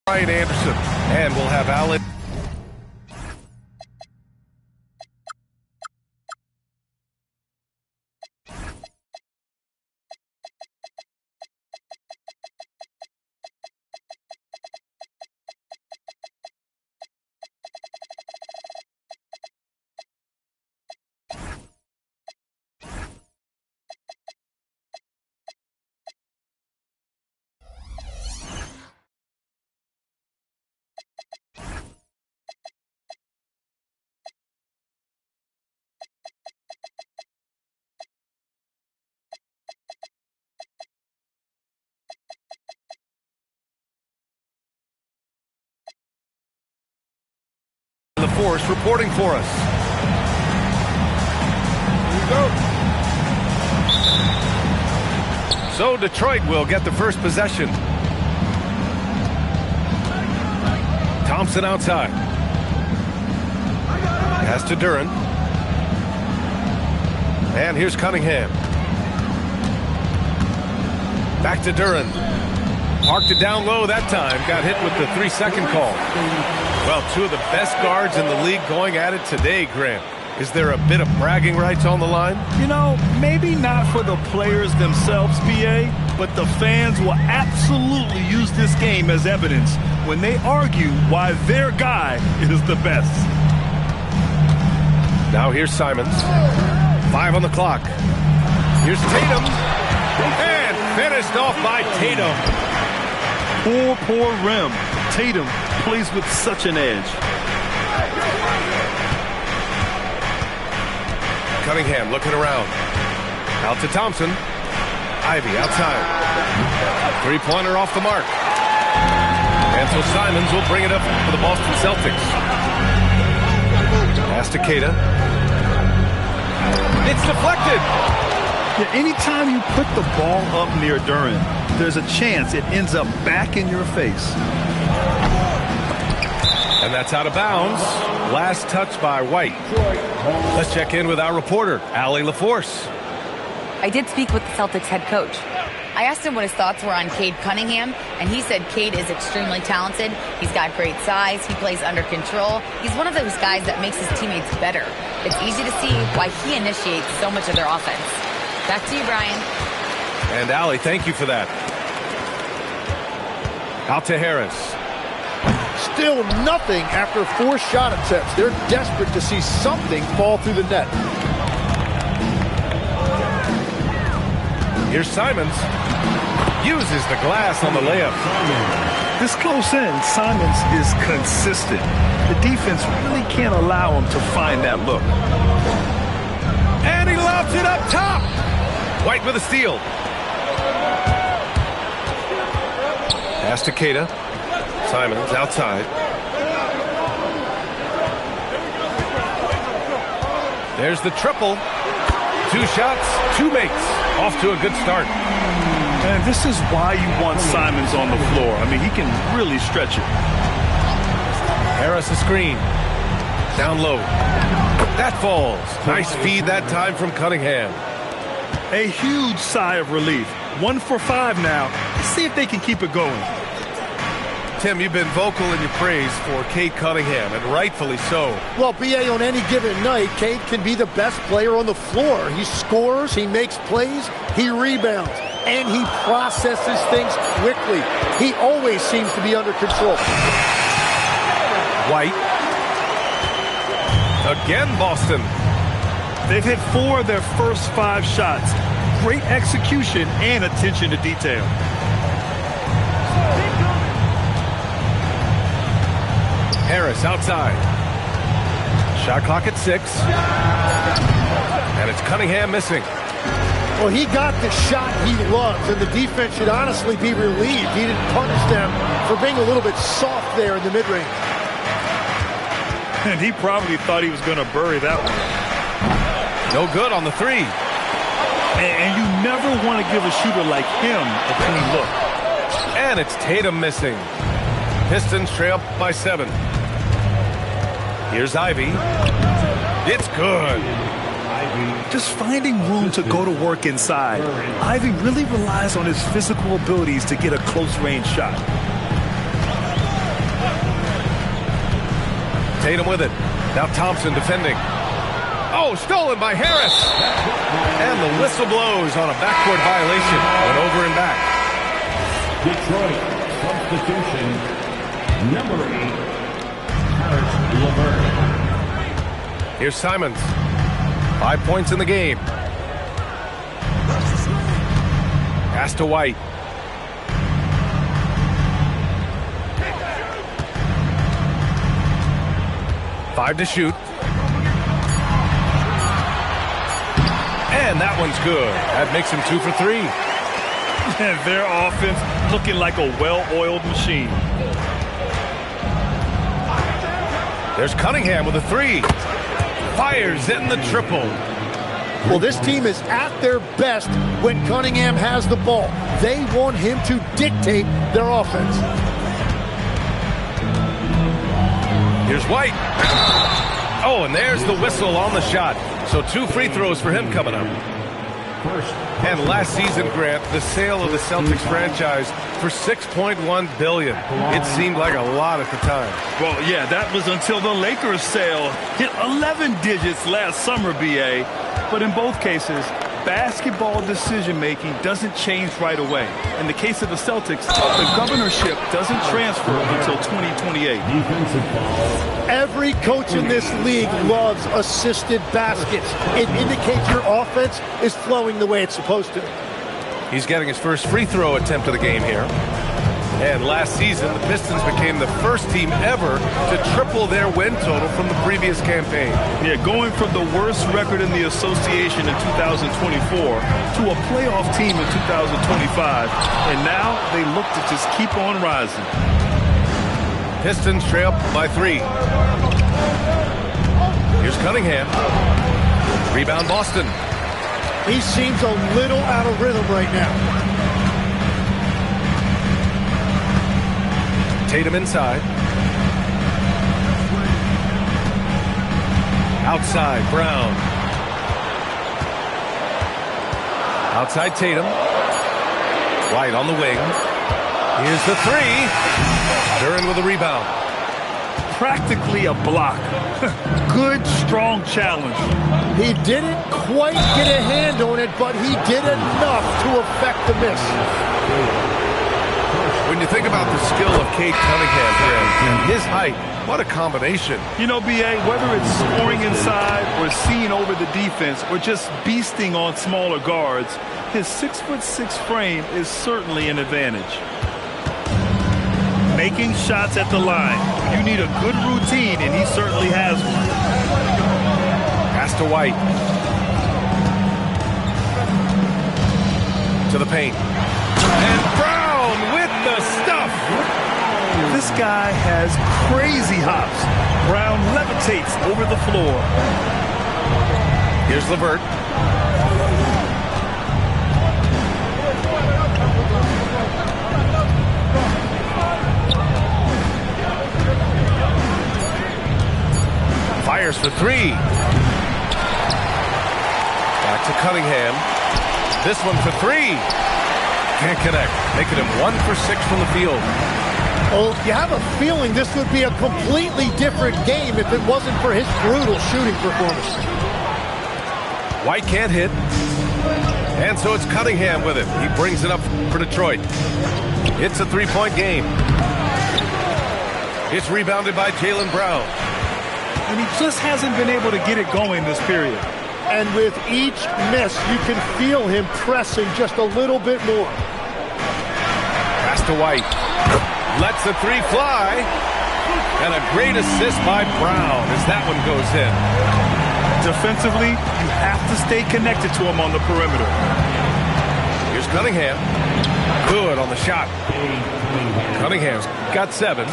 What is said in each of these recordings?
Ryan Anderson, and we'll have Allen. The force reporting for us. Here we go. So Detroit will get the first possession. Thompson outside. Pass to Duran. And here's Cunningham. Back to Duran. Parked it down low that time. Got hit with the 3-second call. Well, two of the best guards in the league going at it today, Grant. Is there a bit of bragging rights on the line? You know, maybe not for the players themselves, BA, but the fans will absolutely use this game as evidence when they argue why their guy is the best. Now here's Simons. 5 on the clock. Here's Tatum. And finished off by Tatum. Poor rim. Tatum plays with such an edge. Cunningham looking around. Out to Thompson. Ivy outside. Three-pointer off the mark. And so Simons will bring it up for the Boston Celtics. Pass to Keita. It's deflected. Yeah, anytime you put the ball up near Duran, there's a chance it ends up back in your face. And that's out of bounds. Last touch by White. Let's check in with our reporter, Allie LaForce. I did speak with the Celtics head coach. I asked him what his thoughts were on Cade Cunningham, and he said Cade is extremely talented. He's got great size. He plays under control. He's one of those guys that makes his teammates better. It's easy to see why he initiates so much of their offense. Back to you, Brian. And Allie, thank you for that. Out to Harris. Still nothing after 4 shot attempts. They're desperate to see something fall through the net. Here's Simons. Uses the glass on the layup. This close in, Simons is consistent. The defense really can't allow him to find that look. And he lobs it up top. White with a steal. Pass to Keita. Simons outside. There's the triple. 2 shots, 2 makes. Off to a good start. And this is why you want Simons on the floor. I mean, he can really stretch it. Harris a screen. Down low. That falls. Nice feed that time from Cunningham. A huge sigh of relief. 1 for 5 now. Let's see if they can keep it going. Tim, you've been vocal in your praise for Cade Cunningham, and rightfully so. Well, BA, on any given night, Cade can be the best player on the floor. He scores, he makes plays, he rebounds, and he processes things quickly. He always seems to be under control. White. Again, Boston. They've hit 4 of their first 5 shots. Great execution and attention to detail. Harris outside. Shot clock at 6. And it's Cunningham missing. Well, he got the shot he loves, and the defense should honestly be relieved. He didn't punish them for being a little bit soft there in the mid-range. And he probably thought he was going to bury that one. No good on the 3. And you never want to give a shooter like him a clean look. And it's Tatum missing. Pistons trail by 7. Here's Ivy. It's good. Just finding room to go to work inside. Ivy really relies on his physical abilities to get a close-range shot. Tatum with it. Now Thompson defending. Oh, stolen by Harris. And the whistle blows on a backcourt violation. Went over and back. Detroit, substitution, number 8, Harris LeVert. Here's Simons. 5 points in the game. Pass to White. Five to shoot. And that one's good. That makes him 2 for 3. And their offense looking like a well-oiled machine. There's Cunningham with a 3. Fires in the triple. Well, this team is at their best when Cunningham has the ball. They want him to dictate their offense. Here's White. Oh, and there's the whistle on the shot. So 2 free throws for him coming up. And last season, Grant, the sale of the Celtics franchise for $6.1 billion. It seemed like a lot at the time. Well, yeah, that was until the Lakers sale hit 11 digits last summer, BA. But in both cases, basketball decision-making doesn't change right away. In the case of the Celtics, the governorship doesn't transfer until 2028. Every coach in this league loves assisted baskets. It indicates your offense is flowing the way it's supposed to. He's getting his first free throw attempt of the game here. And last season, the Pistons became the first team ever to triple their win total from the previous campaign. Yeah, going from the worst record in the association in 2024 to a playoff team in 2025. And now they look to just keep on rising. Pistons trail by 3. Here's Cunningham. Rebound Boston. He seems a little out of rhythm right now. Tatum inside. Outside, Brown. Outside Tatum. White on the wing. Here's the 3. Duren with a rebound. Practically a block. Good, strong challenge. He didn't quite get a hand on it, but he did enough to affect the miss. When you think about the skill of Cade Cunningham and his height, what a combination. You know, B.A., whether it's scoring inside or seeing over the defense or just beasting on smaller guards, his 6'6" frame is certainly an advantage. Making shots at the line. You need a good routine, and he certainly has one. Pass to White. To the paint. And Brown with the stuff. This guy has crazy hops. Brown levitates over the floor. Here's LeVert. Fires for 3. Back to Cunningham. This one for 3. Can't connect. Making him 1 for 6 from the field. Oh, you have a feeling this would be a completely different game if it wasn't for his brutal shooting performance. White can't hit. And so it's Cunningham with it. He brings it up for Detroit. It's a 3-point game. It's rebounded by Jaylen Brown. And he just hasn't been able to get it going this period. And with each miss, you can feel him pressing just a little bit more. Pass to White. Lets the 3 fly. And a great assist by Brown as that one goes in. Defensively, you have to stay connected to him on the perimeter. Here's Cunningham. Good on the shot. Cunningham's got 7.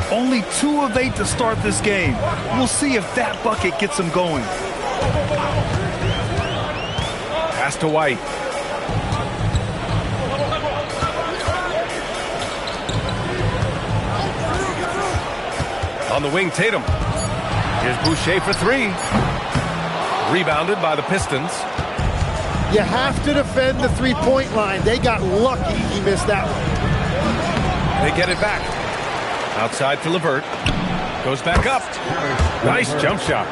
Only 2 of 8 to start this game. We'll see if that bucket gets him going. Pass to White. On the wing, Tatum. Here's Boucher for 3. Rebounded by the Pistons. You have to defend the three-point line. They got lucky he missed that one. They get it back. Outside to LeVert. Goes back up. Nice jump shot.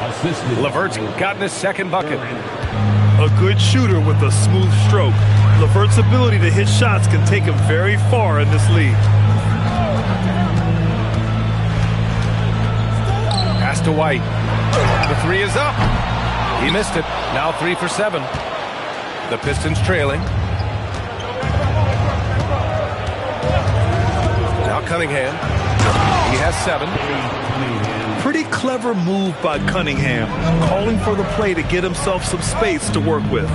Assisted. Levert's gotten his second bucket. A good shooter with a smooth stroke. Levert's ability to hit shots can take him very far in this league. Pass to White. The three is up. He missed it. Now 3 for 7. The Pistons trailing. Now Cunningham. He has 7. Pretty clever move by Cunningham, calling for the play to get himself some space to work with.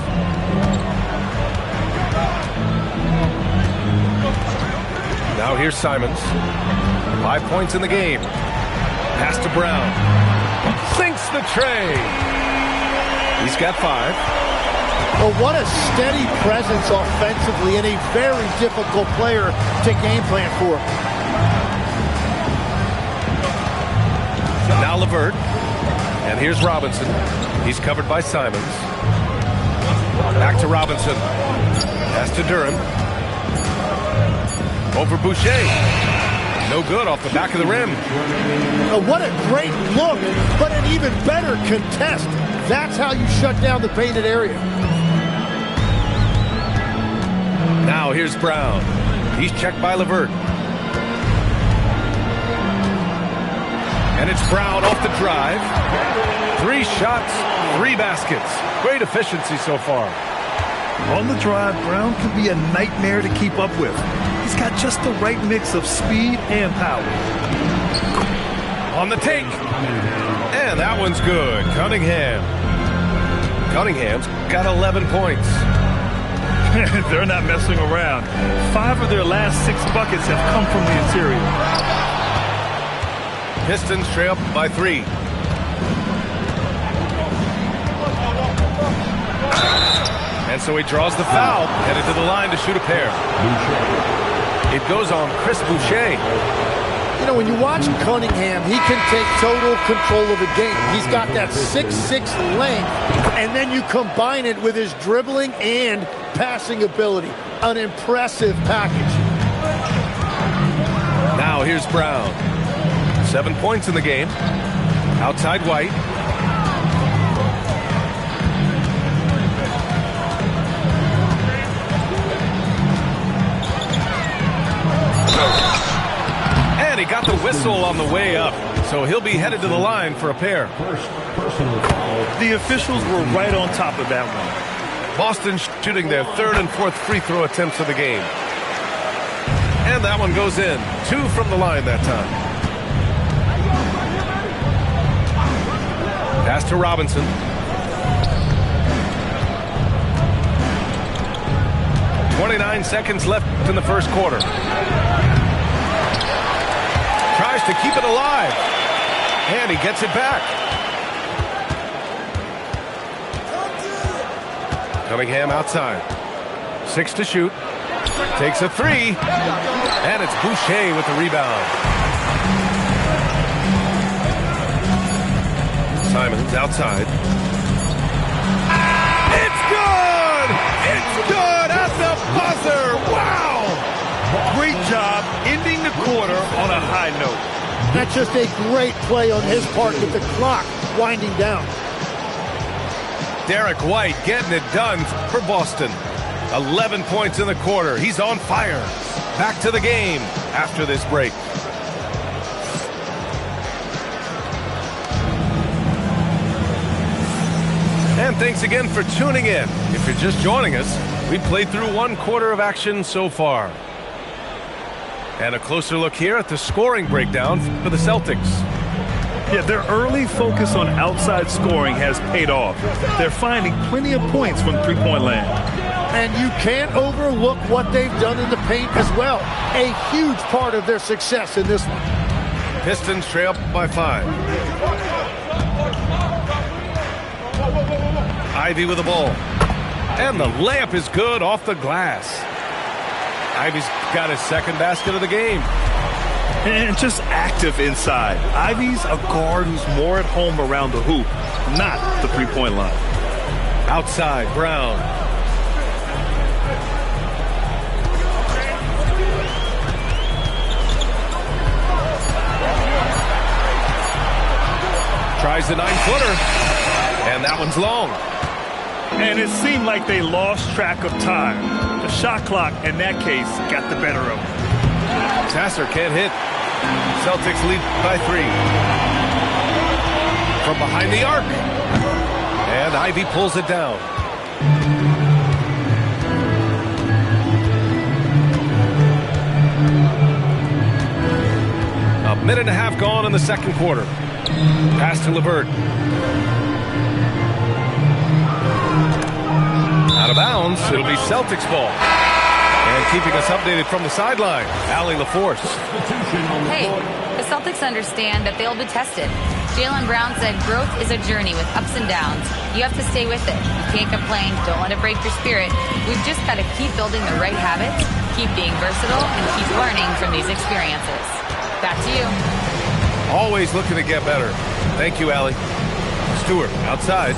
Now here's Simons. 5 points in the game. Pass to Brown. Sinks the tray. He's got 5. Well, what a steady presence offensively and a very difficult player to game plan for. Now Levert. And here's Robinson. He's covered by Simons. Back to Robinson. Pass to Duran. Over Boucher. No good off the back of the rim. What a great look, but an even better contest. That's how you shut down the painted area. Now here's Brown. He's checked by Levert. And it's Brown off the drive. 3 shots, 3 baskets. Great efficiency so far. On the drive, Brown can be a nightmare to keep up with. He's got just the right mix of speed and power. On the take. And that one's good. Cunningham's got 11 points. They're not messing around. 5 of their last 6 buckets have come from the interior. Pistons trail by 3. And so he draws the foul, headed to the line to shoot a pair. It goes on Chris Boucher. You know, when you watch Cunningham, he can take total control of the game. He's got that 6'6" length, and then you combine it with his dribbling and passing ability. An impressive package. Now here's Brown. 7 points in the game. Outside White. And he got the whistle on the way up, so he'll be headed to the line for a pair. First personal foul. The officials were right on top of that one. Boston shooting their 3rd and 4th free throw attempts of the game. And that one goes in. 2 from the line that time. Pass to Robinson. .29 seconds left in the first quarter. Tries to keep it alive. And he gets it back. Cunningham outside. 6 to shoot. Takes a 3. And it's Boucher with the rebound. Simons outside. It's good! It's good at the buzzer! Wow! Great job ending the quarter on a high note. That's just a great play on his part with the clock winding down. Derek White getting it done for Boston. 11 points in the quarter. He's on fire. Back to the game after this break. And thanks again for tuning in. If you're just joining us, we played through 1 quarter of action so far. And a closer look here at the scoring breakdown for the Celtics. Yeah, their early focus on outside scoring has paid off. They're finding plenty of points from three-point land. And you can't overlook what they've done in the paint as well. A huge part of their success in this one. Pistons trail by 5. Ivy with the ball. And the layup is good off the glass. Ivy's got his 2nd basket of the game. And just active inside. Ivy's a guard who's more at home around the hoop, not the three-point line. Outside, Brown. Here's the 9-footer. And that one's long. And it seemed like they lost track of time. The shot clock, in that case, got the better of them. Sasser can't hit. Celtics lead by 3. From behind the arc. And Ivy pulls it down. A minute and a half gone in the second quarter. Pass to LeVert. Out of bounds. It'll be Celtics ball. And keeping us updated from the sideline, Allie LaForce. Hey, the Celtics understand that they'll be tested. Jaylen Brown said growth is a journey with ups and downs. You have to stay with it. You can't complain. Don't let it break your spirit. We've just got to keep building the right habits, keep being versatile, and keep learning from these experiences. Back to you. Always looking to get better. Thank you, Allie. Stewart outside.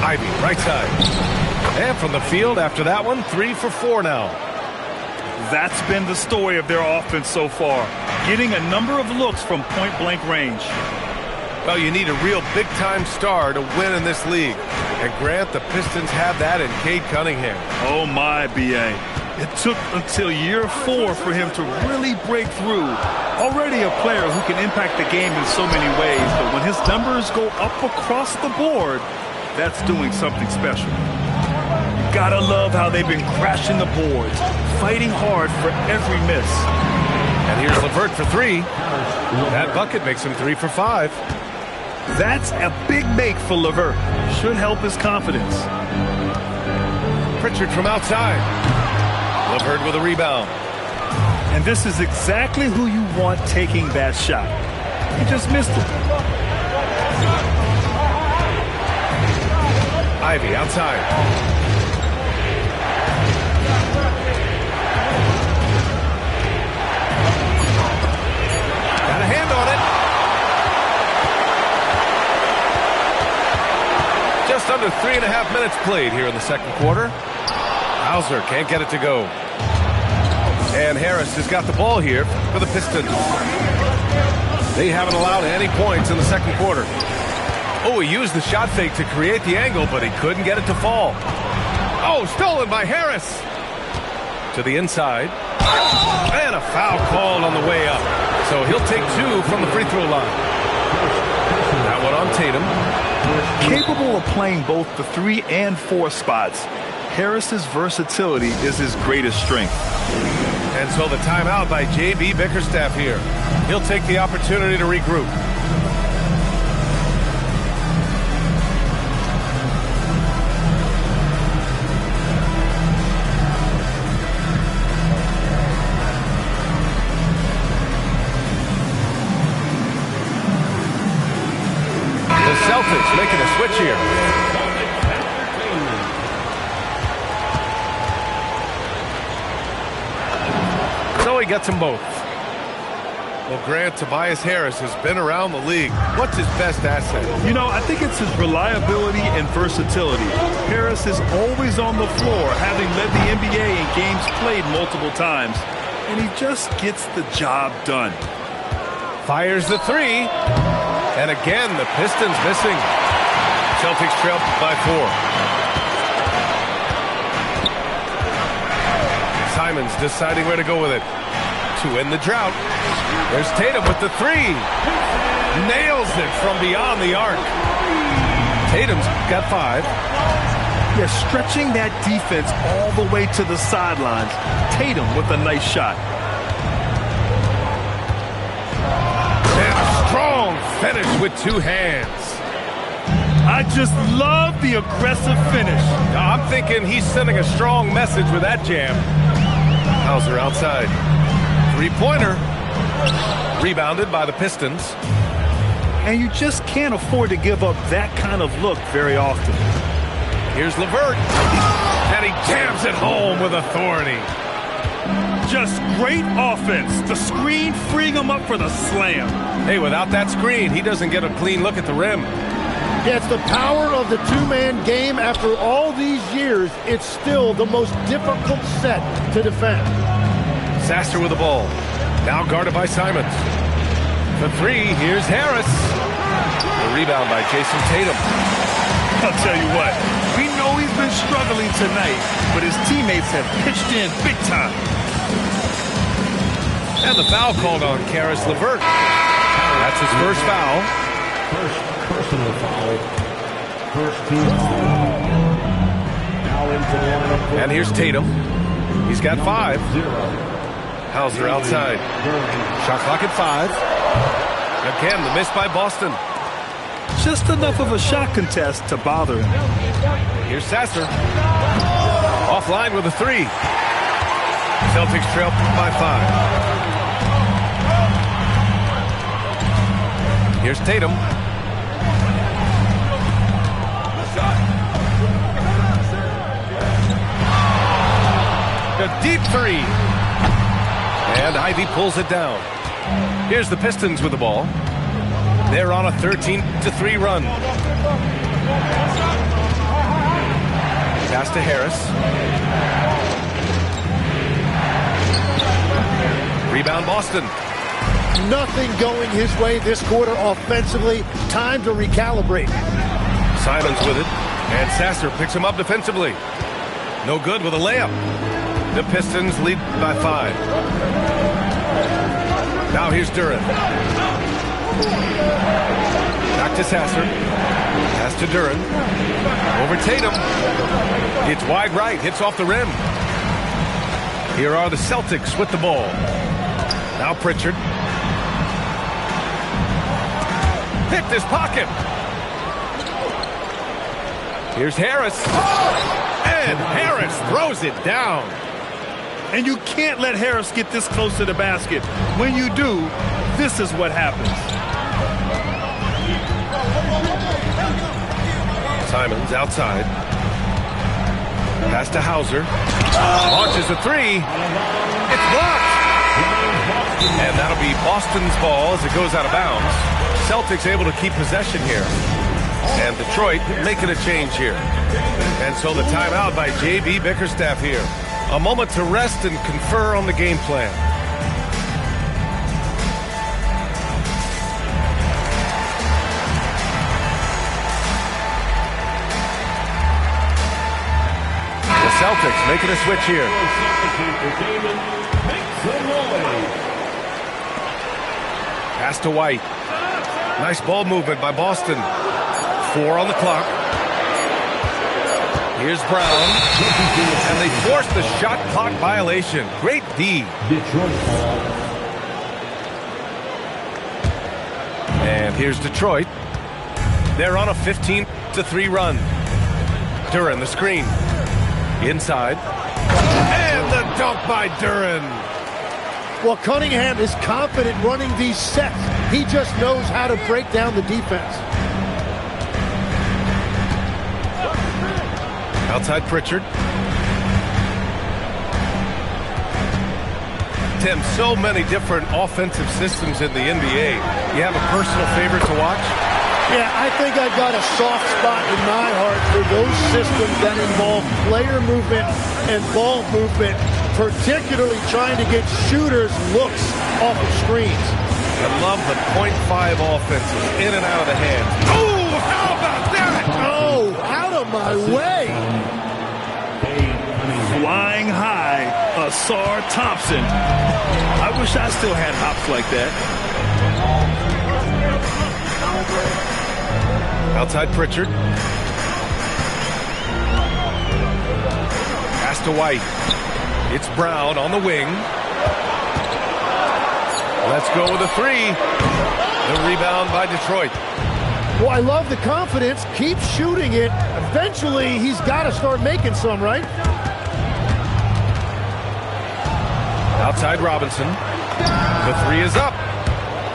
Ivy, right side. And from the field after that one, 3 for 4 now. That's been the story of their offense so far, getting a number of looks from point-blank range. Well, you need a real big-time star to win in this league. And Grant, the Pistons have that in Cade Cunningham. Oh my, B.A. It took until year 4 for him to really break through. Already a player who can impact the game in so many ways, but when his numbers go up across the board, that's doing something special. You gotta love how they've been crashing the boards, fighting hard for every miss. And here's LeVert for 3. That bucket makes him 3 for 5. That's a big make for LeVert. Should help his confidence. Pritchard from outside. LeVert with a rebound. And this is exactly who you want taking that shot. He just missed it. Ivy outside. Got a hand on it. Just under 3.5 minutes played here in the second quarter. Hauser can't get it to go. And Harris has got the ball here for the Pistons. They haven't allowed any points in the second quarter. Oh, he used the shot fake to create the angle, but he couldn't get it to fall. Oh, stolen by Harris. To the inside. And a foul called on the way up. So he'll take 2 from the free throw line. That one on Tatum. Capable of playing both the 3 and 4 spots, Harris's versatility is his greatest strength. And so the timeout by J.B. Bickerstaff here. He'll take the opportunity to regroup. The Celtics making a switch here. So he gets them both. Well, Grant, Tobias Harris has been around the league. What's his best asset? You know, I think it's his reliability and versatility. Harris is always on the floor, having led the NBA in games played multiple times. And he just gets the job done. Fires the 3. And again, the Pistons missing. Celtics trail by 4. Simons deciding where to go with it. To end the drought. There's Tatum with the 3. Nails it from beyond the arc. Tatum's got 5. Yeah, stretching that defense all the way to the sidelines. Tatum with a nice shot. And a strong finish with 2 hands. I just love the aggressive finish. I'm thinking he's sending a strong message with that jam. Hauser outside. 3-pointer. Rebounded by the Pistons. And you just can't afford to give up that kind of look very often. Here's LeVert. And he jams it home with authority. Just great offense. The screen freeing him up for the slam. Hey, without that screen, he doesn't get a clean look at the rim. Yeah, it's the power of the two-man game. After all these years, it's still the most difficult set to defend. Sasser with the ball. Now guarded by Simons. For three, here's Harris. The rebound by Jason Tatum. I'll tell you what, we know he's been struggling tonight, but his teammates have pitched in big time. And the foul called on Karis LeVert. That's his first foul. First personal foul. First team foul. Now into the lineup. And here's Tatum. He's got 5. 0. Hauser outside. Shot clock at 5. Again, the miss by Boston. Just enough of a shot contest to bother him. Here's Sasser. Offline with a 3. Celtics trail by 5. Here's Tatum. A deep 3. And Ivy pulls it down. Here's the Pistons with the ball. They're on a 13-3 run. Pass to Harris. Rebound Boston. Nothing going his way this quarter offensively. Time to recalibrate. Simons with it. And Sasser picks him up defensively. No good with a layup. The Pistons lead by 5. Now here's Duran. Back to Sasser. Pass to Duran. Over Tatum. It's wide right. Hits off the rim. Here are the Celtics with the ball. Now Pritchard. Hit this pocket. Here's Harris. And Harris throws it down. And you can't let Harris get this close to the basket. When you do, this is what happens. Simons outside. Pass to Hauser. Launches a 3. It's blocked. And that'll be Boston's ball as it goes out of bounds. Celtics able to keep possession here. And Detroit making a change here. And so the timeout by J.B. Bickerstaff here. A moment to rest and confer on the game plan. The Celtics making a switch here. Pass to White. Nice ball movement by Boston. 4 on the clock. Here's Brown. And they force the shot clock violation. Great D. Detroit ball. And here's Detroit. They're on a 15-3 run. Duran the screen. Inside. And the dunk by Duran. Well, Cunningham is confident running these sets. He just knows how to break down the defense. Outside Pritchard. Tim, so many different offensive systems in the NBA. You have a personal favorite to watch? Yeah, I think I've got a soft spot in my heart for those systems that involve player movement and ball movement, particularly trying to get shooters looks off of screens. I love the .5 offenses in and out of the hands. Oh, how about that? Oh, out of my way. Flying high, Asar Thompson. I wish I still had hops like that. Outside Pritchard. Pass to White. It's Brown on the wing. Let's go with a 3. The rebound by Detroit. Well, I love the confidence. Keep shooting it. Eventually, he's got to start making some, right? Outside Robinson. The 3 is up.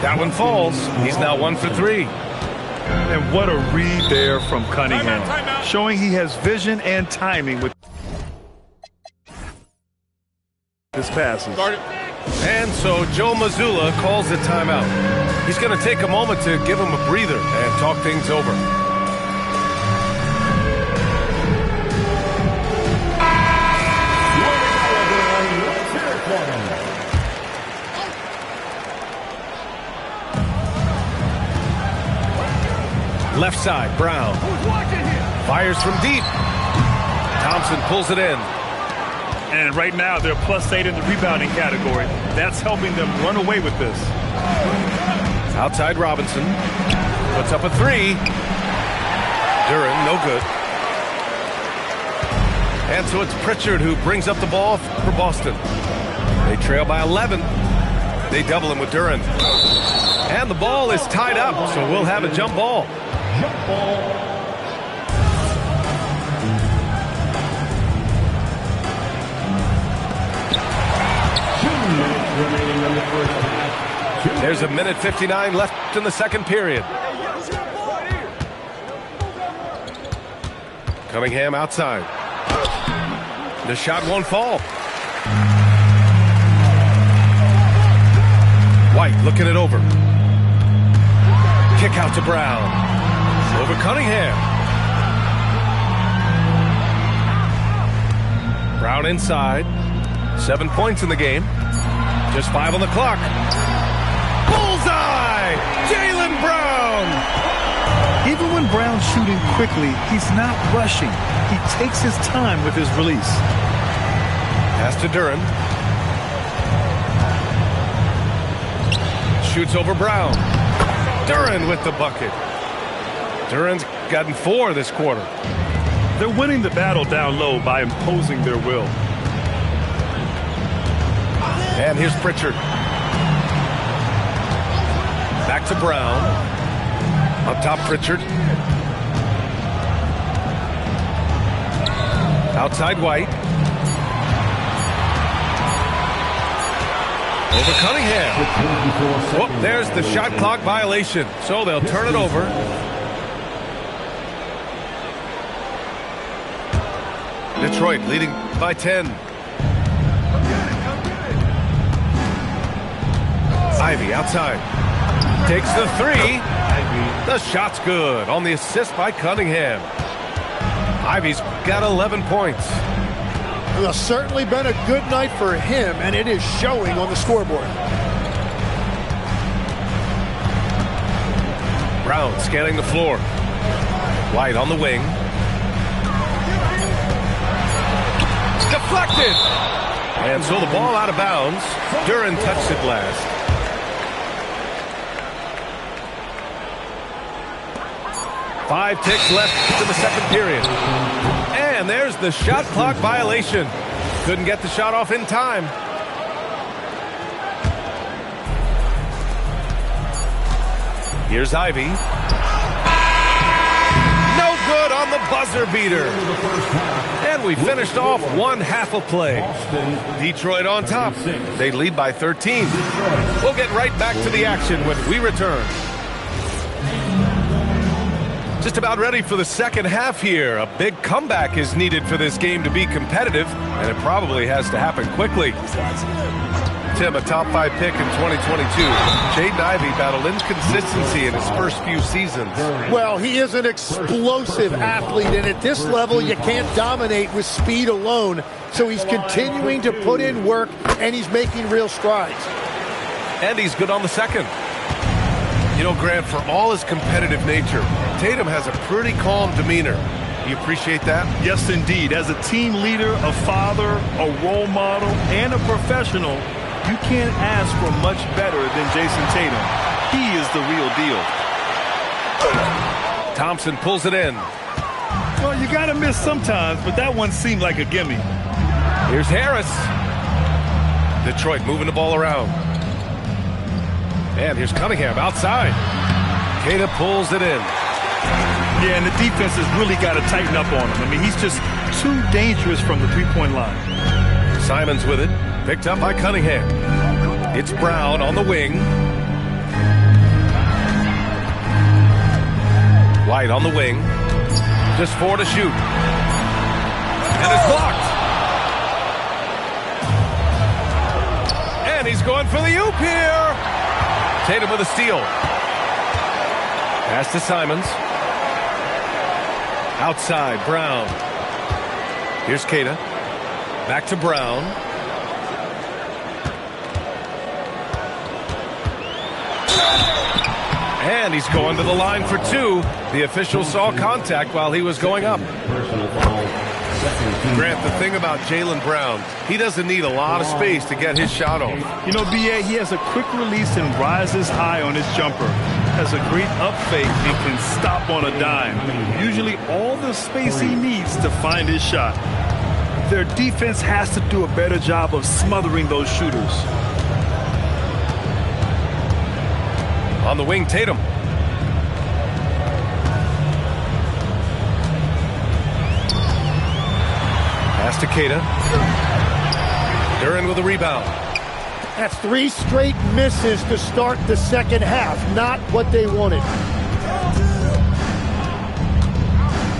That one falls. He's now 1 for 3. And what a read there from Cunningham, showing he has vision and timing with his passes. And so Joe Mazzulla calls the timeout. He's going to take a moment to give him a breather and talk things over. side. Brown fires from deep. Thompson pulls it in. And right now, they're +8 in the rebounding category. That's helping them run away with this. Outside Robinson. Puts up a three. Duren, no good. And so it's Pritchard who brings up the ball for Boston. They trail by 11. They double him with Duren. And the ball is tied up, so we'll have a jump ball. Jump ball. Remaining in the first half. There's a minute 59 left in the second period. Cunningham outside. The shot won't fall. White looking it over. Kick out to Brown. Over Cunningham. Brown inside. 7 points in the game. Just 5 on the clock. Bullseye! Jaylen Brown! Even when Brown's shooting quickly, he's not rushing. He takes his time with his release. Pass to Duren. Shoots over Brown. Duren with the bucket. Duren's gotten 4 this quarter. They're winning the battle down low by imposing their will. And here's Pritchard. Back to Brown. Up top, Pritchard. Outside White. Over Cunningham. Oh, there's the shot clock violation. So they'll turn it over. Detroit leading by 10. Ivy outside. Takes the three. The shot's good on the assist by Cunningham. Ivy's got 11 points. Well, it's certainly been a good night for him, and it is showing on the scoreboard. Brown scanning the floor. White on the wing. Deflected! And so the ball out of bounds. Duren touched it last. Five ticks left in the second period. And there's the shot clock violation. Couldn't get the shot off in time. Here's Ivy. No good on the buzzer beater. And we finished off one half of play. Detroit on top. They lead by 13. We'll get right back to the action when we return. Just about ready for the second half here. A big comeback is needed for this game to be competitive, and it probably has to happen quickly. Tim, a top 5 pick in 2022. Jaden Ivey battled inconsistency in his first few seasons. Well, he is an explosive athlete, and at this level, you can't dominate with speed alone. So he's continuing to put in work, and he's making real strides. And he's good on the second. You know, Grant, for all his competitive nature, Tatum has a pretty calm demeanor. You appreciate that? Yes, indeed. As a team leader, a father, a role model, and a professional, you can't ask for much better than Jason Tatum. He is the real deal. Thompson pulls it in. Well, you got to miss sometimes, but that one seemed like a gimme. Here's Harris. Detroit moving the ball around. And here's Cunningham outside. Queta pulls it in. Yeah, and the defense has really got to tighten up on him. I mean, he's just too dangerous from the three-point line. Simons with it. Picked up by Cunningham. It's Brown on the wing. White on the wing. Just 4 to shoot. And it's blocked. And he's going for the oop here. Tatum with a steal. Pass to Simons. Outside, Brown. Here's Queta. Back to Brown. And he's going to the line for two. The official saw contact while he was going up. Personal foul. Grant, the thing about Jaylen Brown, he doesn't need a lot of space to get his shot off. You know, B.A., he has a quick release and rises high on his jumper. Has a great up fake and can stop on a dime. Usually all the space he needs to find his shot. Their defense has to do a better job of smothering those shooters. On the wing, Tatum. Pass to Keita. Duren with a rebound. That's 3 straight misses to start the second half. Not what they wanted.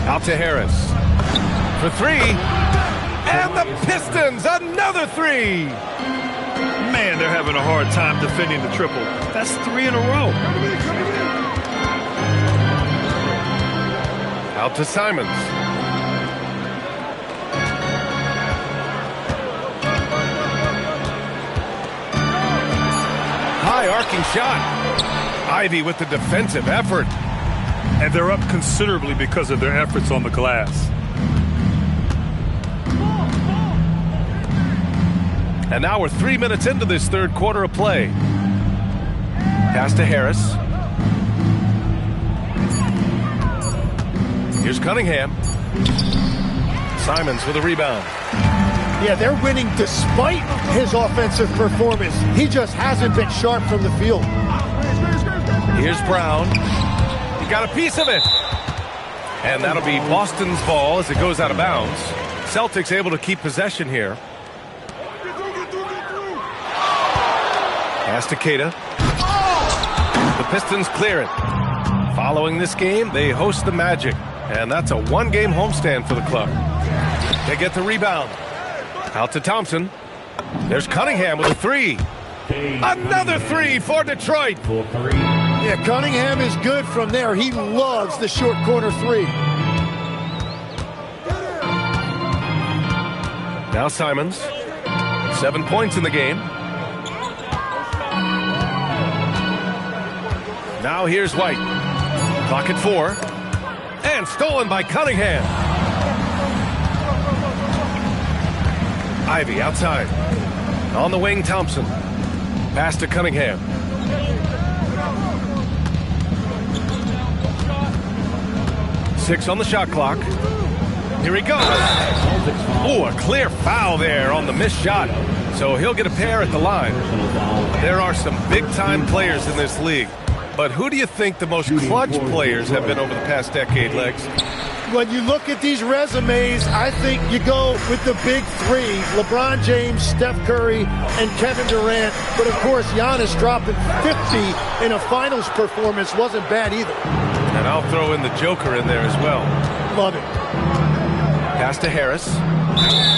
Out to Harris. For 3. And the Pistons, another 3. Man, they're having a hard time defending the triple. That's 3 in a row. Out to Simons. High arcing shot. Ivy with the defensive effort. And they're up considerably because of their efforts on the glass. And now we're 3 minutes into this third quarter of play. Pass to Harris. Here's Cunningham. Simons with a rebound. Yeah, they're winning despite his offensive performance. He just hasn't been sharp from the field. Here's Brown. He got a piece of it. And that'll be Boston's ball as it goes out of bounds. Celtics able to keep possession here. Pass to Keita. The Pistons clear it. Following this game, they host the Magic. And that's a one-game homestand for the club. They get the rebound. Out to Thompson. There's Cunningham with a 3. Another 3 for Detroit. Yeah, Cunningham is good from there. He loves the short corner 3. Now Simons. 7 points in the game. Now here's White. Clock at 4. And stolen by Cunningham. Ivy outside. On the wing, Thompson. Pass to Cunningham. Six on the shot clock. Here he goes. Oh, a clear foul there on the missed shot. So he'll get a pair at the line. There are some big-time players in this league. But who do you think the most clutch players have been over the past decade, Legs? When you look at these resumes, I think you go with the big 3. LeBron James, Steph Curry, and Kevin Durant. But, of course, Giannis dropping 50 in a finals performance wasn't bad either. And I'll throw in the Joker in there as well. Love it. Pass to Harris.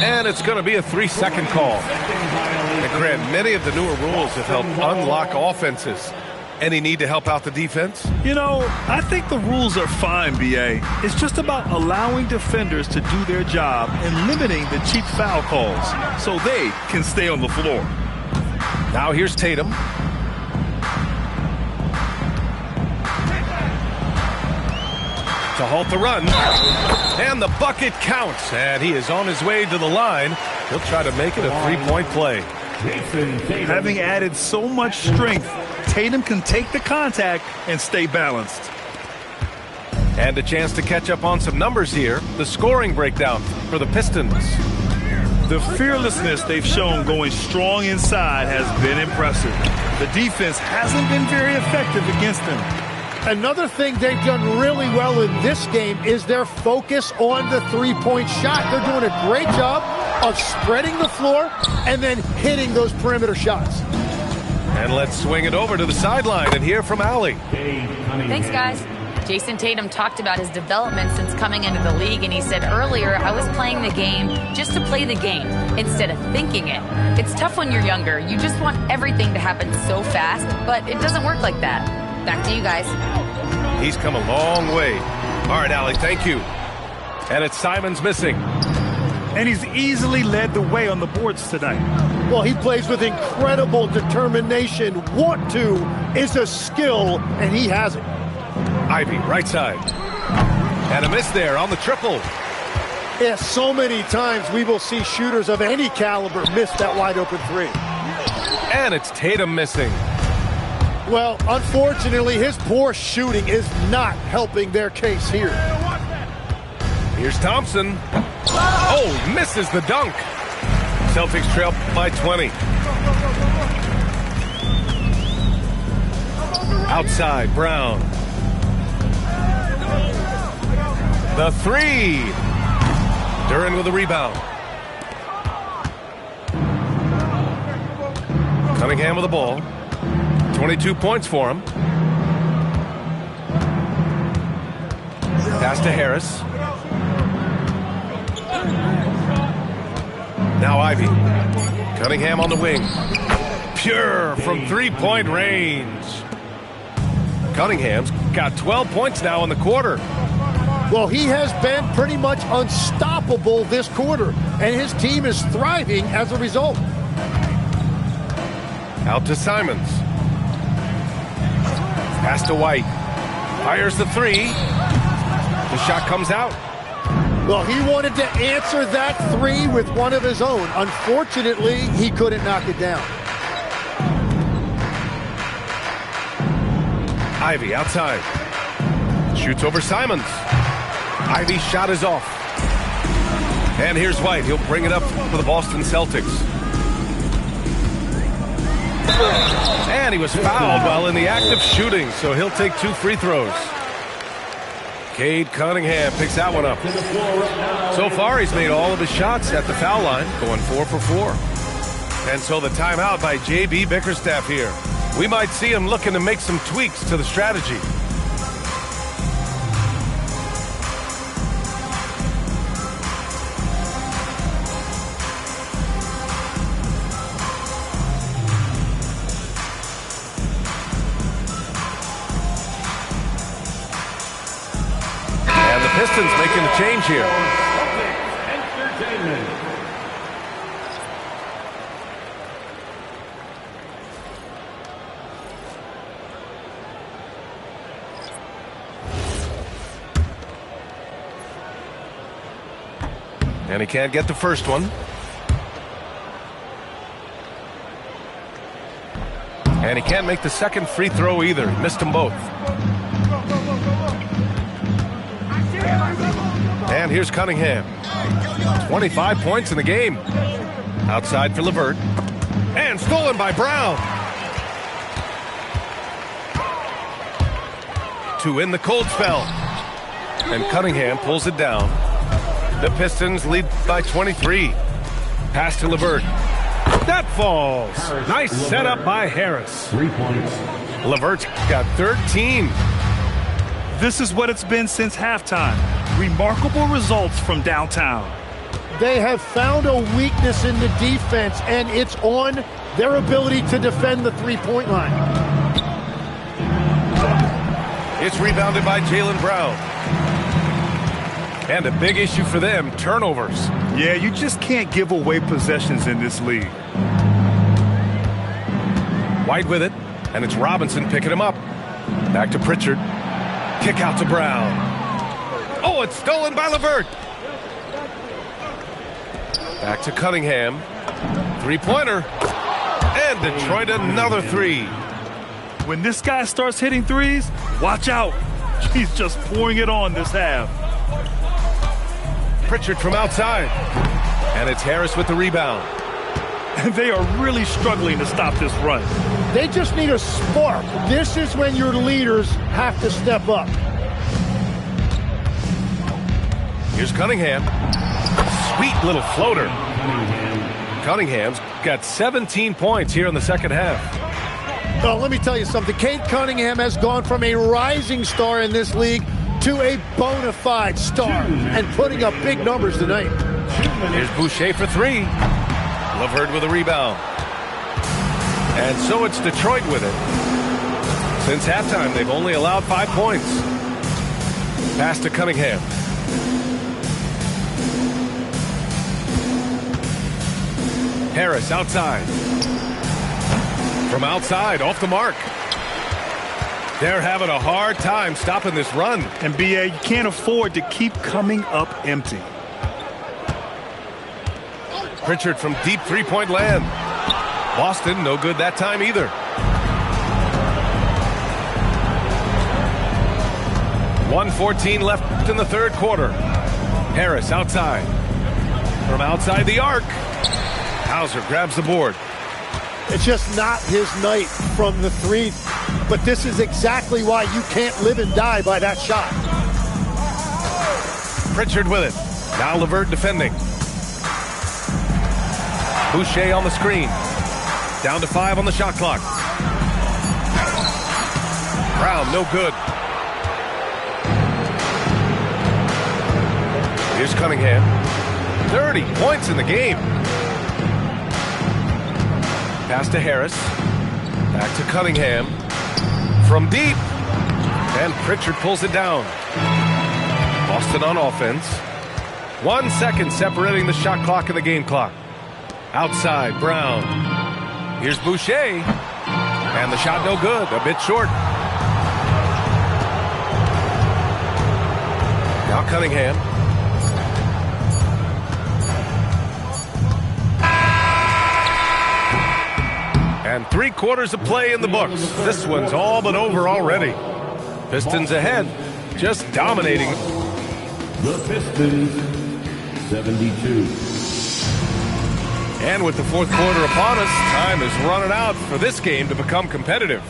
And it's going to be a 3-second call. And Grant, many of the newer rules have helped unlock offenses. Any need to help out the defense? You know, I think the rules are fine, B.A. It's just about allowing defenders to do their job and limiting the cheap foul calls so they can stay on the floor. Now here's Tatum. To halt the run. And the bucket counts. And he is on his way to the line. He'll try to make it a 3-point play. Having added so much strength, Tatum can take the contact and stay balanced. And a chance to catch up on some numbers here. The scoring breakdown for the Pistons. The fearlessness they've shown going strong inside has been impressive. The defense hasn't been very effective against them. Another thing they've done really well in this game is their focus on the 3-point shot. They're doing a great job of spreading the floor and then hitting those perimeter shots. And let's swing it over to the sideline and hear from Allie. Thanks, guys. Jason Tatum talked about his development since coming into the league, and he said earlier, I was playing the game just to play the game instead of thinking it. It's tough when you're younger. You just want everything to happen so fast, but it doesn't work like that. Back to you guys. He's come a long way. All right, Allie, thank you. And it's Simons missing. and he's easily led the way on the boards tonight. Well, he plays with incredible determination. Want to is a skill, and he has it. Ivy, right side. And a miss there on the triple. Yeah, so many times we will see shooters of any caliber miss that wide open three. And it's Tatum missing. Well, unfortunately, his poor shooting is not helping their case here. Here's Thompson. Oh, misses the dunk. Celtics trail by 20. Outside, Brown. The three. Duren with the rebound. Cunningham with the ball. 22 points for him. Pass to Harris. Now Ivy. Cunningham on the wing. Pure from three-point range. Cunningham's got 12 points now in the quarter. Well, he has been pretty much unstoppable this quarter, and his team is thriving as a result. Out to Simons. Pass to White. Fires the three. The shot comes out. Well, he wanted to answer that three with one of his own. Unfortunately, he couldn't knock it down. Ivy outside. Shoots over Simons. Ivy's shot is off. And here's White. He'll bring it up for the Boston Celtics. And he was fouled while in the act of shooting, so he'll take 2 free throws. Cade Cunningham picks that one up. So far, he's made all of his shots at the foul line, going 4 for 4. And so the timeout by J.B. Bickerstaff here. We might see him looking to make some tweaks to the strategy. Pistons making a change here. And he can't get the first one. And he can't make the second free throw either. Missed them both. And here's Cunningham. 25 points in the game. Outside for LeVert. And stolen by Brown. To win the cold spell. And Cunningham pulls it down. The Pistons lead by 23. Pass to LeVert. That falls. Nice setup by Harris. 3 points. LeVert's got 13. This is what it's been since halftime. Remarkable results from downtown. They have found a weakness in the defense, and it's on their ability to defend the three-point line. It's rebounded by Jaylen Brown. And a big issue for them, turnovers. Yeah, you just can't give away possessions in this league. White with it, and it's Robinson picking him up. Back to Pritchard. Kick out to Brown. Oh, it's stolen by LeVert. Back to Cunningham. Three-pointer. And Detroit another three. When this guy starts hitting threes, watch out. He's just pouring it on this half. Pritchard from outside. And it's Harris with the rebound. And they are really struggling to stop this run. They just need a spark. This is when your leaders have to step up. Here's Cunningham. Sweet little floater. Cunningham's got 17 points here in the second half. Oh, let me tell you something. Cade Cunningham has gone from a rising star in this league to a bona fide star and putting up big numbers tonight. Here's Boucher for three. LeVert with a rebound. And so it's Detroit with it. Since halftime, they've only allowed 5 points. Pass to Cunningham. Harris outside. From outside, off the mark. They're having a hard time stopping this run. And BA, you can't afford to keep coming up empty. Pritchard from deep three-point land. Boston, no good that time either. 1:14 left in the third quarter. Harris outside. From outside the arc. Hauser grabs the board. It's just not his night from the three, but this is exactly why you can't live and die by that shot. Pritchard with it. Now LeVert defending. Boucher on the screen. Down to 5 on the shot clock. Brown, no good. Here's Cunningham. 30 points in the game. Pass to Harris. Back to Cunningham. From deep. And Pritchard pulls it down. Boston on offense. 1 second separating the shot clock and the game clock. Outside, Brown. Here's Boucher. And the shot no good. A bit short. Now Cunningham. And 3/4 of play in the books. This one's all but over already. Pistons ahead, just dominating. The Pistons, 72. And with the fourth quarter upon us, time is running out for this game to become competitive.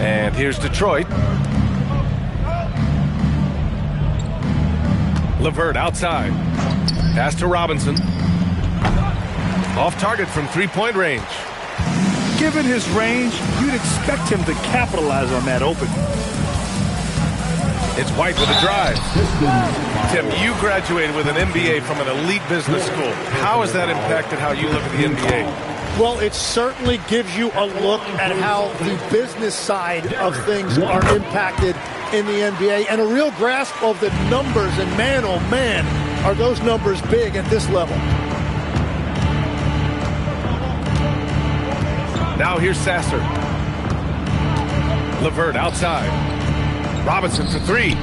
And here's Detroit. LeVert outside. Pass to Robinson. Off target from three-point range. Given his range, you'd expect him to capitalize on that opening. It's White with a drive. Tim, you graduated with an MBA from an elite business school. How has that impacted how you look at the NBA? Well, it certainly gives you a look at how the business side of things are impacted in the NBA and a real grasp of the numbers. And man, oh man, are those numbers big at this level. Now here's Sasser. LeVert outside. Robinson for three.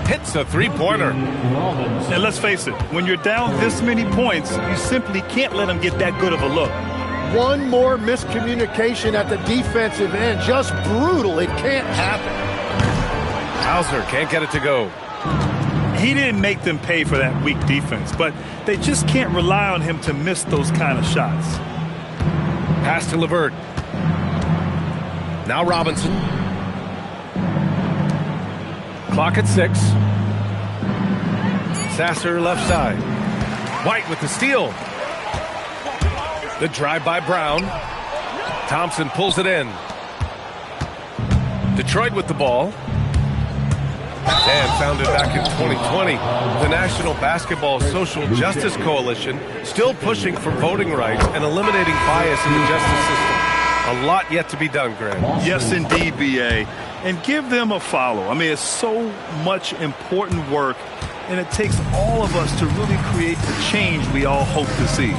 Hits a three-pointer. And let's face it, when you're down this many points, you simply can't let them get that good of a look. One more miscommunication at the defensive end. Just brutal. It can't happen. Hauser can't get it to go. He didn't make them pay for that weak defense, but they just can't rely on him to miss those kind of shots. Pass to LeVert. Now Robinson. Clock at 6. Sasser left side. White with the steal. The drive by Brown. Thompson pulls it in. Detroit with the ball. And founded back in 2020, the National Basketball Social Justice Coalition still pushing for voting rights and eliminating bias in the justice system. A lot yet to be done, Grant. Yes, indeed, BA. And give them a follow. I mean, it's so much important work, and it takes all of us to really create the change we all hope to see.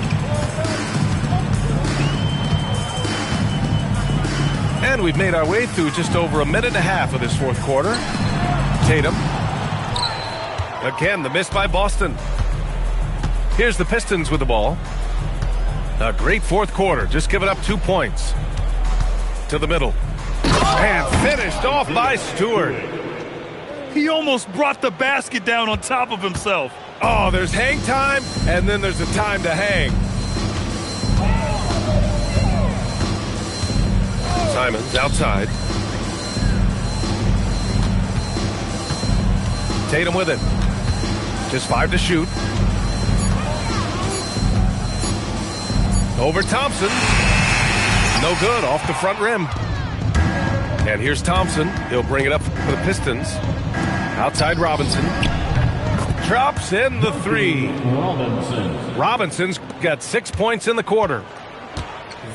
And we've made our way through just over a minute and a half of this fourth quarter. Tatum. Again, the miss by Boston. Here's the Pistons with the ball. A great fourth quarter, just giving up 2 points. To the middle. And finished off by Stewart. He almost brought the basket down on top of himself. Oh, there's hang time, and then there's a time to hang. Simons outside. Tatum with it. Just 5 to shoot. Over Thompson. No good, off the front rim. And here's Thompson. He'll bring it up for the Pistons. Outside Robinson. Drops in the three. Robinson's got 6 points in the quarter.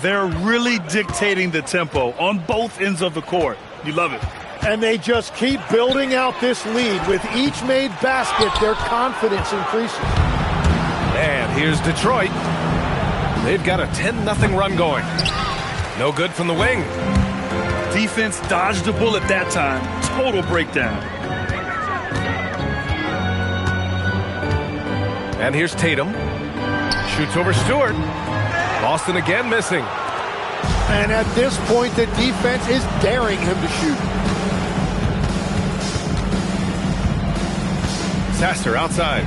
They're really dictating the tempo on both ends of the court. You love it. And they just keep building out this lead. With each made basket, their confidence increases. And here's Detroit. They've got a 10-0 run going. No good from the wing. Defense dodged the bullet that time. Total breakdown. And here's Tatum. Shoots over Stewart. Boston again missing. And at this point, the defense is daring him to shoot. Sasser outside.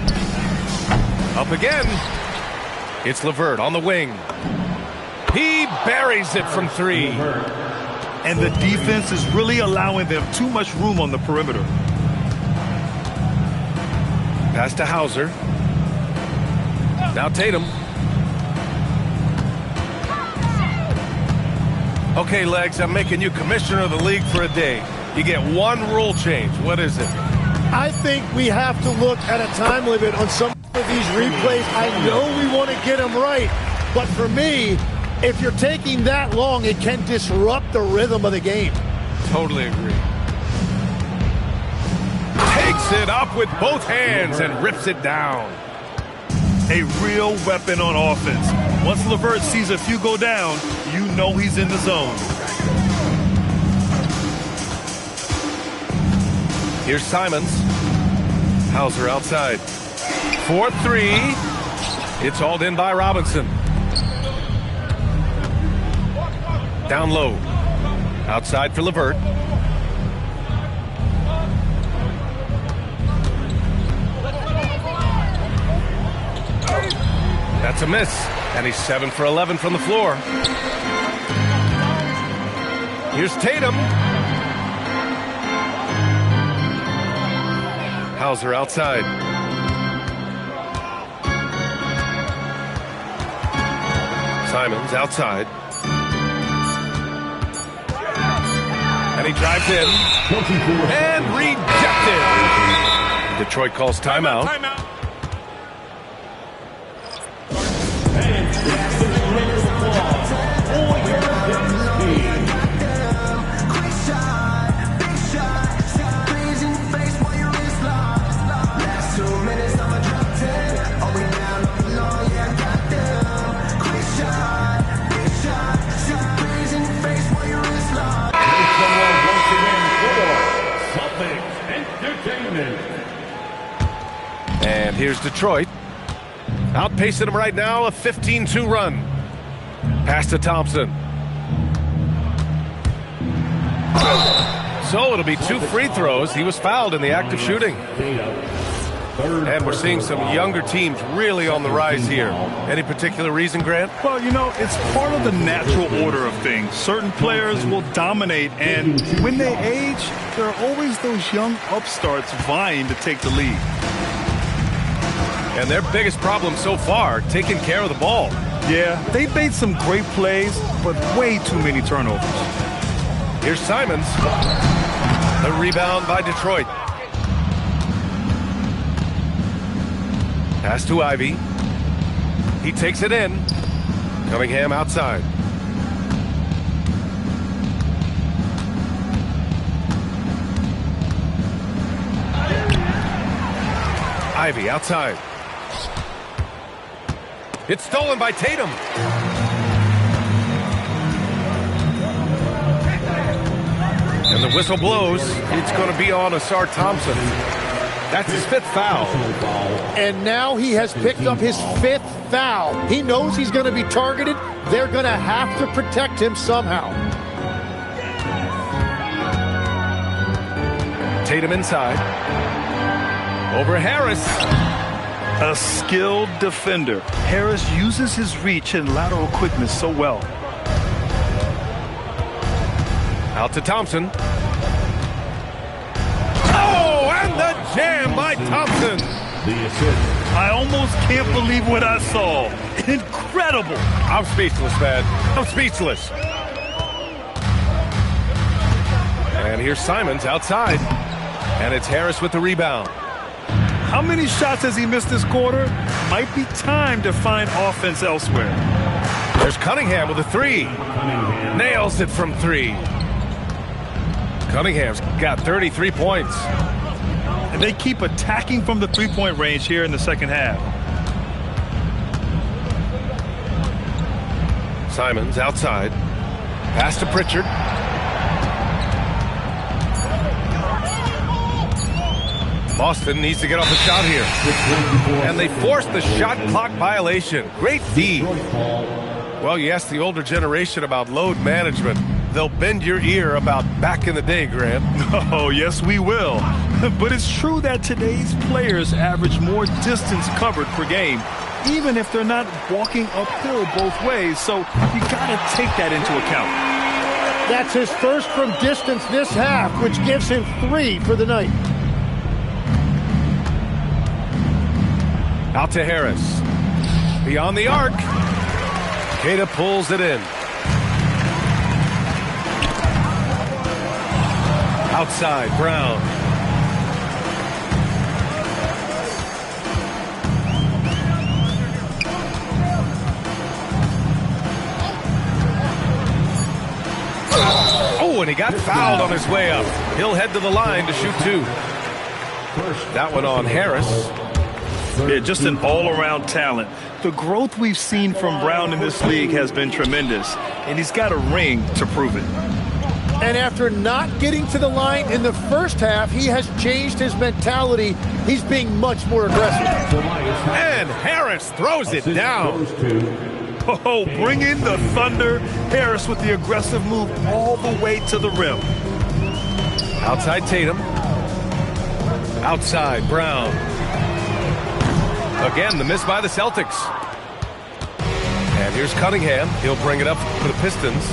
Up again. It's LeVert on the wing. He buries it from three. And the defense is really allowing them too much room on the perimeter. Pass to Hauser. Now Tatum. Okay, Legs, I'm making you commissioner of the league for a day. You get one rule change. What is it? I think we have to look at a time limit on some of these replays. I know we want to get them right, but for me, if you're taking that long, it can disrupt the rhythm of the game. Totally agree. Takes it up with both hands and rips it down. A real weapon on offense. Once LeVert sees a few go down, you know he's in the zone. Here's Simons. Hauser outside. 4-3. It's hauled in by Robinson. Down low. Outside for LeVert. That's a miss. And he's 7 for 11 from the floor. Here's Tatum. Hauser outside. Simons outside. And he drives in. And rejected. Detroit calls timeout. And here's Detroit. Outpacing him right now, a 15-2 run. Pass to Thompson. So it'll be 2 free throws. He was fouled in the act of shooting. And we're seeing some younger teams really on the rise here. Any particular reason, Grant? Well, you know, it's part of the natural order of things. Certain players will dominate, and when they age, there are always those young upstarts vying to take the lead. And their biggest problem so far, taking care of the ball. Yeah, they made some great plays, but way too many turnovers. Here's Simons. The rebound by Detroit. Pass to Ivy. He takes it in. Cunningham outside. Ivy outside. It's stolen by Tatum. And the whistle blows. It's going to be on Asar Thompson. That's his 5th foul. And now he has picked up his 5th foul. He knows he's going to be targeted. They're going to have to protect him somehow. Tatum inside. Over Harris. A skilled defender. Harris uses his reach and lateral quickness so well. Out to Thompson. Oh, and the jam by Thompson. I almost can't believe what I saw. Incredible. I'm speechless, man. I'm speechless. And here's Simons outside. And it's Harris with the rebound. How many shots has he missed this quarter? Might be time to find offense elsewhere. There's Cunningham with a 3. Nails it from 3. Cunningham's got 33 points. And they keep attacking from the three-point range here in the second half. Simons outside. Pass to Pritchard. Boston needs to get off the shot here. And they force the shot clock violation. Great D. Well, you ask the older generation about load management. They'll bend your ear about back in the day, Grant. Oh, yes, we will. But it's true that today's players average more distance covered per game, even if they're not walking uphill both ways. So you got to take that into account. That's his first from distance this half, which gives him 3 for the night. Out to Harris. Beyond the arc. Queta pulls it in. Outside, Brown. Oh, and he got fouled on his way up. He'll head to the line to shoot 2. That one on Harris. Yeah, just an all-around talent. The growth we've seen from Brown in this league has been tremendous, and he's got a ring to prove it. And after not getting to the line in the first half, he has changed his mentality. He's being much more aggressive. And Harris throws it down. Oh, bring in the thunder. Harris with the aggressive move all the way to the rim. Outside Tatum. Outside Brown. Again, the miss by the Celtics. And here's Cunningham. He'll bring it up for the Pistons.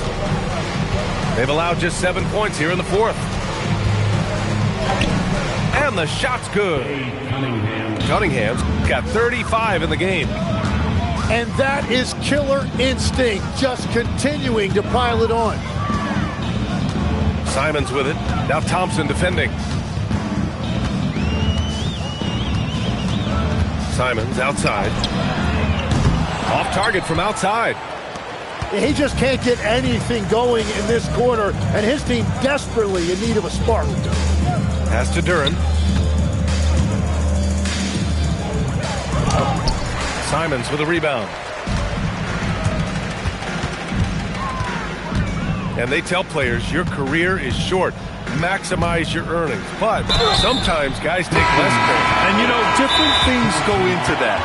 They've allowed just 7 points here in the fourth. And the shot's good. Cunningham's got 35 in the game. And that is killer instinct, just continuing to pile it on. Simons with it. Now Thompson defending. Simons outside. Off target from outside. He just can't get anything going in this corner, and his team desperately in need of a spark. Pass to Duren. Simons with a rebound. And they tell players your career is short. Maximize your earnings. But sometimes guys take less pay. And, you know, different things go into that.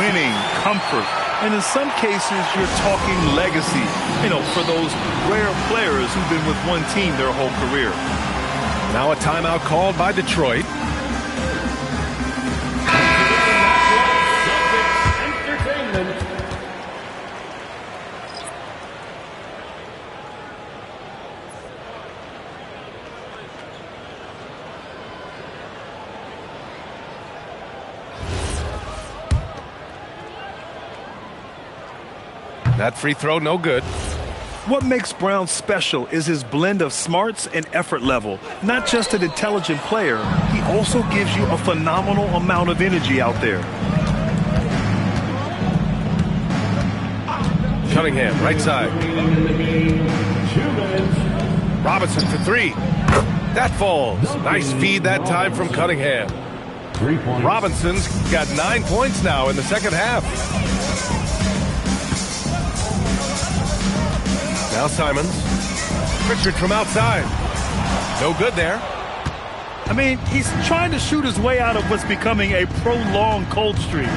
Winning, comfort, and in some cases, you're talking legacy, you know, for those rare players who've been with one team their whole career. Now a timeout called by Detroit. That free throw, no good. What makes Brown special is his blend of smarts and effort level. Not just an intelligent player, he also gives you a phenomenal amount of energy out there. Cunningham, right side. Robinson for 3. That falls. Nice feed that time from Cunningham. Robinson's got 9 points now in the second half. Now Simons. Pritchard from outside. No good there. I mean, he's trying to shoot his way out of what's becoming a prolonged cold streak.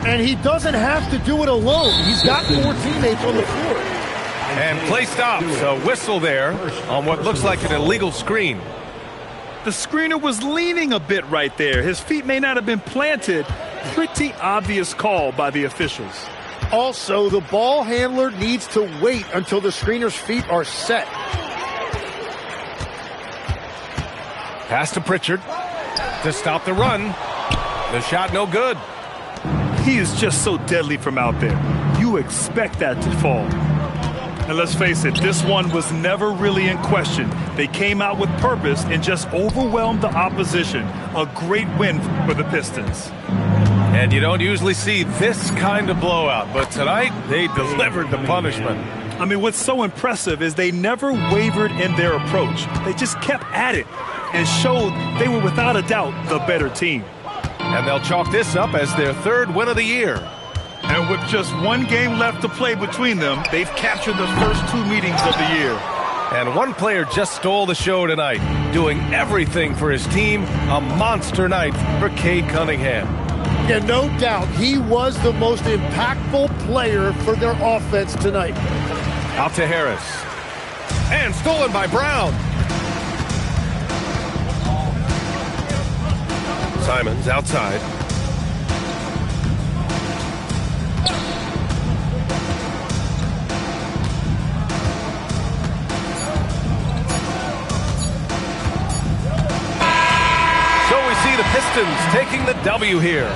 And he doesn't have to do it alone. He's got 4 teammates on the floor. And play stops. A whistle there on what looks like an illegal screen. The screener was leaning a bit right there. His feet may not have been planted. Pretty obvious call by the officials. Also, the ball handler needs to wait until the screener's feet are set. Pass to Pritchard to stop the run. The shot no good. He is just so deadly from out there. You expect that to fall. And let's face it, this one was never really in question. They came out with purpose and just overwhelmed the opposition. A great win for the Pistons. And you don't usually see this kind of blowout, but tonight they delivered the punishment. I mean, what's so impressive is they never wavered in their approach. They just kept at it and showed they were without a doubt the better team. And they'll chalk this up as their 3rd win of the year. And with just one game left to play between them, they've captured the first 2 meetings of the year. And one player just stole the show tonight, doing everything for his team. A monster night for Cade Cunningham. Yeah, no doubt, he was the most impactful player for their offense tonight. Out to Harris. And stolen by Brown. Simons outside. So we see the Pistons taking the W here.